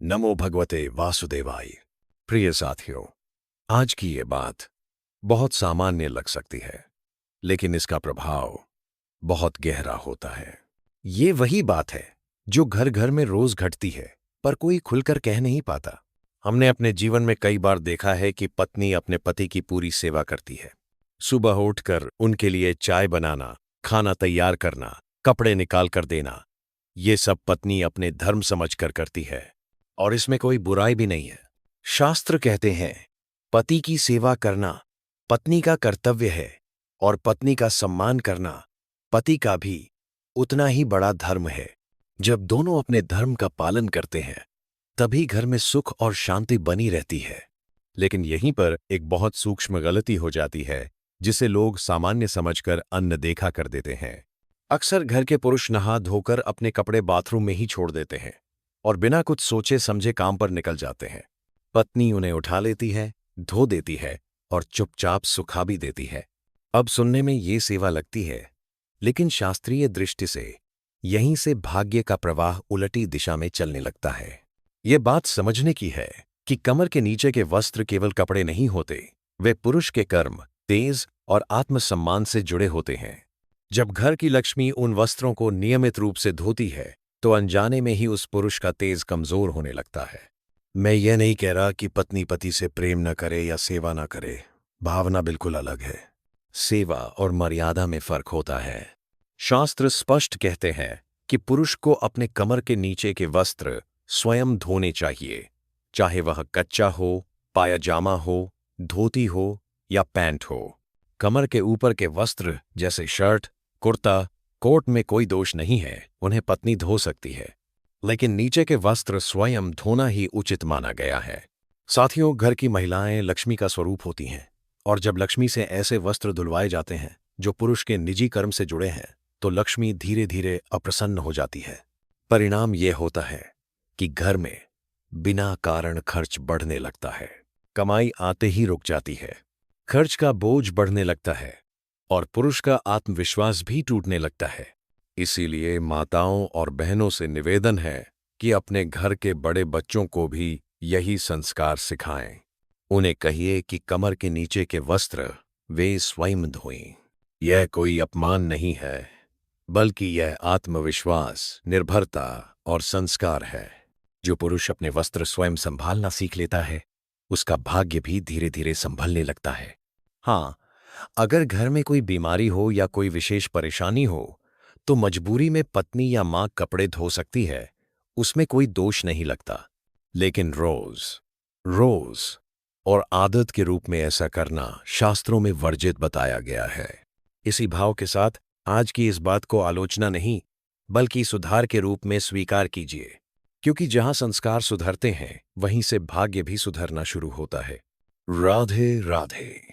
नमो भगवते वासुदेवाय। प्रिय साथियों, आज की ये बात बहुत सामान्य लग सकती है, लेकिन इसका प्रभाव बहुत गहरा होता है। ये वही बात है जो घर घर में रोज घटती है, पर कोई खुलकर कह नहीं पाता। हमने अपने जीवन में कई बार देखा है कि पत्नी अपने पति की पूरी सेवा करती है। सुबह उठकर उनके लिए चाय बनाना, खाना तैयार करना, कपड़े निकाल कर देना, ये सब पत्नी अपने धर्म समझकर करती है, और इसमें कोई बुराई भी नहीं है। शास्त्र कहते हैं, पति की सेवा करना पत्नी का कर्तव्य है, और पत्नी का सम्मान करना पति का भी उतना ही बड़ा धर्म है। जब दोनों अपने धर्म का पालन करते हैं, तभी घर में सुख और शांति बनी रहती है। लेकिन यहीं पर एक बहुत सूक्ष्म गलती हो जाती है, जिसे लोग सामान्य समझकर अनदेखा कर देते हैं। अक्सर घर के पुरुष नहा धोकर अपने कपड़े बाथरूम में ही छोड़ देते हैं और बिना कुछ सोचे समझे काम पर निकल जाते हैं। पत्नी उन्हें उठा लेती है, धो देती है और चुपचाप सुखा भी देती है। अब सुनने में ये सेवा लगती है, लेकिन शास्त्रीय दृष्टि से यहीं से भाग्य का प्रवाह उलटी दिशा में चलने लगता है। ये बात समझने की है कि कमर के नीचे के वस्त्र केवल कपड़े नहीं होते, वे पुरुष के कर्म, तेज और आत्मसम्मान से जुड़े होते हैं। जब घर की लक्ष्मी उन वस्त्रों को नियमित रूप से धोती है, तो अनजाने में ही उस पुरुष का तेज कमजोर होने लगता है। मैं ये नहीं कह रहा कि पत्नी पति से प्रेम न करे या सेवा न करे, भावना बिल्कुल अलग है। सेवा और मर्यादा में फर्क होता है। शास्त्र स्पष्ट कहते हैं कि पुरुष को अपने कमर के नीचे के वस्त्र स्वयं धोने चाहिए, चाहे वह कच्चा हो, पायजामा हो, धोती हो या पैंट हो। कमर के ऊपर के वस्त्र जैसे शर्ट, कुर्ता, कोट में कोई दोष नहीं है, उन्हें पत्नी धो सकती है, लेकिन नीचे के वस्त्र स्वयं धोना ही उचित माना गया है। साथियों, घर की महिलाएं लक्ष्मी का स्वरूप होती हैं, और जब लक्ष्मी से ऐसे वस्त्र धुलवाए जाते हैं जो पुरुष के निजी कर्म से जुड़े हैं, तो लक्ष्मी धीरे धीरे अप्रसन्न हो जाती है। परिणाम ये होता है कि घर में बिना कारण खर्च बढ़ने लगता है, कमाई आते ही रुक जाती है, खर्च का बोझ बढ़ने लगता है और पुरुष का आत्मविश्वास भी टूटने लगता है। इसीलिए माताओं और बहनों से निवेदन है कि अपने घर के बड़े बच्चों को भी यही संस्कार सिखाएं। उन्हें कहिए कि कमर के नीचे के वस्त्र वे स्वयं धोएं। यह कोई अपमान नहीं है, बल्कि यह आत्मविश्वास, निर्भरता और संस्कार है। जो पुरुष अपने वस्त्र स्वयं संभालना सीख लेता है, उसका भाग्य भी धीरे धीरे संभलने लगता है। हाँ, अगर घर में कोई बीमारी हो या कोई विशेष परेशानी हो, तो मजबूरी में पत्नी या मां कपड़े धो सकती है, उसमें कोई दोष नहीं लगता। लेकिन रोज और आदत के रूप में ऐसा करना शास्त्रों में वर्जित बताया गया है। इसी भाव के साथ आज की इस बात को आलोचना नहीं, बल्कि सुधार के रूप में स्वीकार कीजिए, क्योंकि जहां संस्कार सुधरते हैं, वहीं से भाग्य भी सुधरना शुरू होता है। राधे राधे।